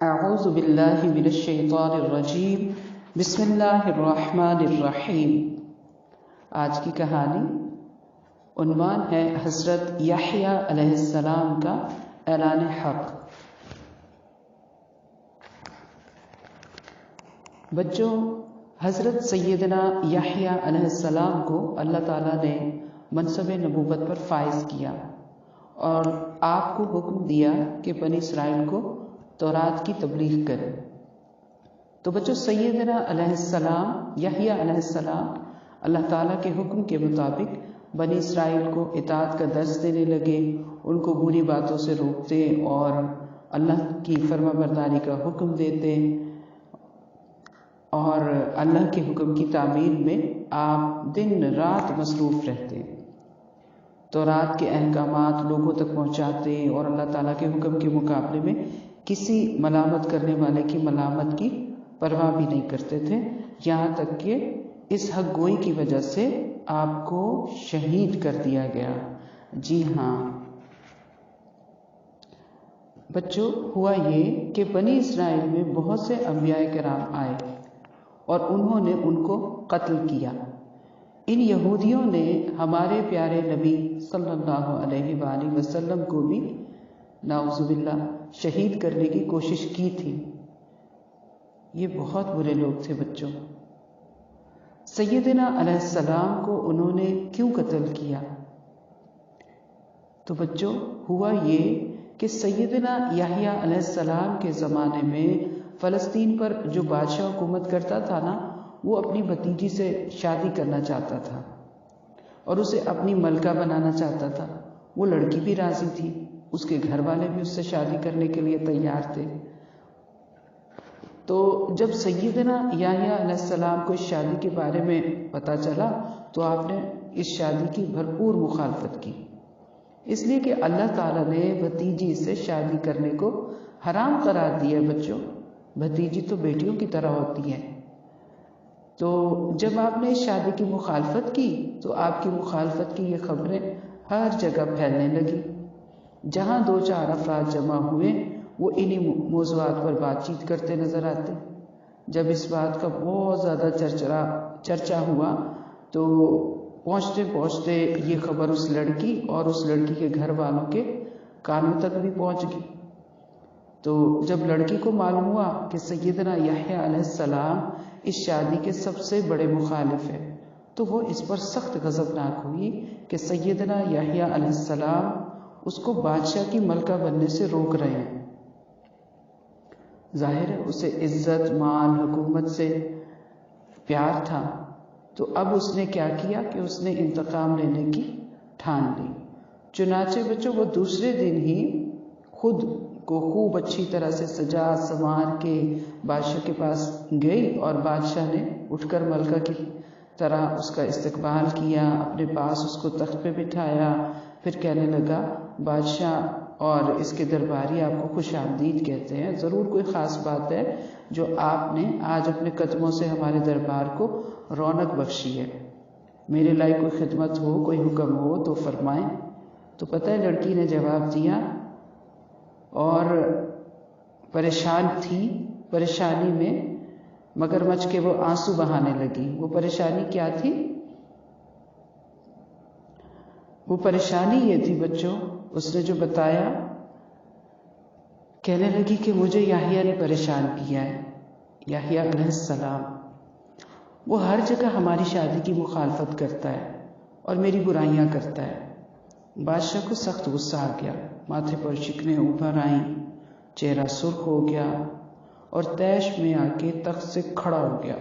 اعوذ باللہ من الشیطان الرجیم بسم اللہ الرحمن الرحیم۔ آج کی کہانی عنوان ہے حضرت یحییٰ علیہ السلام کا اعلان حق۔ بچوں، حضرت سیدنا یحییٰ علیہ السلام کو اللہ تعالیٰ نے منصب نبوت پر فائز کیا اور آپ کو حکم دیا کہ بنی اسرائیل کو تورات کی تبلیغ کریں۔ تو بچوں، سیدنا علیہ السلام یحییٰ علیہ السلام اللہ تعالیٰ کے حکم کے مطابق بنی اسرائیل کو اطاعت کا درس دینے لگے، ان کو بری باتوں سے روکتے اور اللہ کی فرما برداری کا حکم دیتے اور اللہ کے حکم کی تعمیل میں آپ دن رات مصروف رہتے، تورات کے احکامات لوگوں تک پہنچاتے اور اللہ تعالیٰ کے حکم کے مقابلے میں کسی ملامت کرنے والے کی ملامت کی پرواہ بھی نہیں کرتے تھے، یہاں تک کہ اس حق گوئی کی وجہ سے آپ کو شہید کر دیا گیا۔ جی ہاں بچوں، ہوا یہ کہ بنی اسرائیل میں بہت سے انبیاء کرام آئے اور انہوں نے ان کو قتل کیا۔ ان یہودیوں نے ہمارے پیارے نبی صلی اللہ علیہ وآلہ وسلم کو بھی نعوذ باللہ شہید کرنے کی کوشش کی تھی۔ یہ بہت برے لوگ تھے بچوں۔ سیدنا علیہ السلام کو انہوں نے کیوں قتل کیا؟ تو بچوں، ہوا یہ کہ سیدنا یحییٰ علیہ السلام کے زمانے میں فلسطین پر جو بادشاہ حکومت کرتا تھا نا، وہ اپنی بھتیجی سے شادی کرنا چاہتا تھا اور اسے اپنی ملکہ بنانا چاہتا تھا۔ وہ لڑکی بھی راضی تھی، اس کے گھر والے بھی اس سے شادی کرنے کے لیے تیار تھے۔ تو جب سیدنا یحییٰ علیہ السلام کو اس شادی کے بارے میں پتہ چلا تو آپ نے اس شادی کی بھرپور مخالفت کی، اس لیے کہ اللہ تعالیٰ نے بھتیجی سے شادی کرنے کو حرام قرار دیا۔ بچوں، بھتیجی تو بیٹیوں کی طرح ہوتی ہے۔ تو جب آپ نے اس شادی کی مخالفت کی تو آپ کی مخالفت کی یہ خبریں ہر جگہ پھیلنے لگی۔ جہاں دو چار افراد جمع ہوئے وہ انہی موضوعات پر بات چیت کرتے نظر آتے۔ جب اس بات کا بہت زیادہ چرچا ہوا تو پہنچتے پہنچتے یہ خبر اس لڑکی اور اس لڑکی کے گھر والوں کے کانوں تک بھی پہنچ گئی۔ تو جب لڑکی کو معلوم ہوا کہ سیدنا یحییٰ علیہ السلام اس شادی کے سب سے بڑے مخالف ہیں تو وہ اس پر سخت غضبناک ہوئی کہ سیدنا یحییٰ علیہ السلام اس کو بادشاہ کی ملکہ بننے سے روک رہے ہیں۔ ظاہر ہے اسے عزت، مال، حکومت سے پیار تھا، تو اب اس نے کیا کیا کہ اس نے انتقام لینے کی ٹھان لی۔ چنانچہ بچوں، وہ دوسرے دن ہی خود کو خوب اچھی طرح سے سجا سنوار کے بادشاہ کے پاس گئی اور بادشاہ نے اٹھ کر ملکہ کی طرح اس کا استقبال کیا، اپنے پاس اس کو تخت پہ بٹھایا، پھر کہنے لگا بادشاہ اور اس کے درباری آپ کو خوش آمدید کہتے ہیں، ضرور کوئی خاص بات ہے جو آپ نے آج اپنے قدموں سے ہمارے دربار کو رونق بخشی ہے۔ میرے لائق کوئی خدمت ہو، کوئی حکم ہو تو فرمائیں۔ تو پتہ ہے لڑکی نے جواب دیا اور پریشان تھی، پریشانی میں مگرمچھ کے وہ آنسو بہانے لگی۔ وہ پریشانی کیا تھی؟ وہ پریشانی یہ تھی بچوں، اس نے جو بتایا، کہنے لگی کہ مجھے یحییٰ نے پریشان کیا ہے۔ یحییٰ علیہ السلام وہ ہر جگہ ہماری شادی کی مخالفت کرتا ہے اور میری برائیاں کرتا ہے۔ بادشاہ کو سخت غصہ آ گیا، ماتھے پر شکنیں ابھر آئیں، چہرہ سرخ ہو گیا اور طیش میں آ کے تخت سے کھڑا ہو گیا،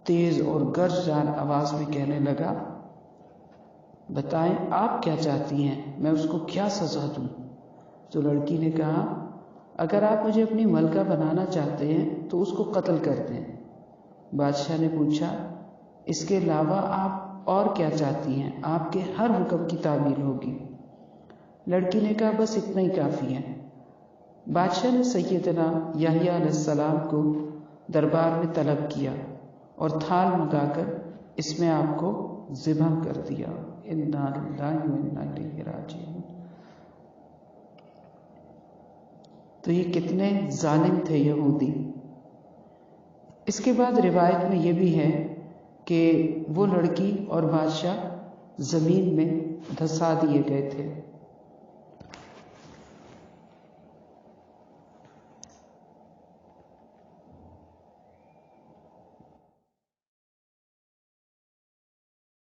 تیز اور گرجدار آواز میں کہنے لگا، بتائیں آپ کیا چاہتی ہیں، میں اس کو کیا سزا دوں؟ تو لڑکی نے کہا، اگر آپ مجھے اپنی ملکہ بنانا چاہتے ہیں تو اس کو قتل کر دیں۔ بادشاہ نے پوچھا، اس کے علاوہ آپ اور کیا چاہتی ہیں؟ آپ کے ہر حکم کی تعمیل ہوگی۔ لڑکی نے کہا، بس اتنا ہی کافی ہے۔ بادشاہ نے سیدنا یحییٰ علیہ السلام کو دربار میں طلب کیا اور تھال منگا کر اس میں آپ کو ذبح کر دیا۔ انا للہ و انا الیہ راجعون۔ تو یہ کتنے ظالم تھے یہودی۔ اس کے بعد روایت میں یہ بھی ہے کہ وہ لڑکی اور بادشاہ زمین میں دھسا دیے گئے تھے۔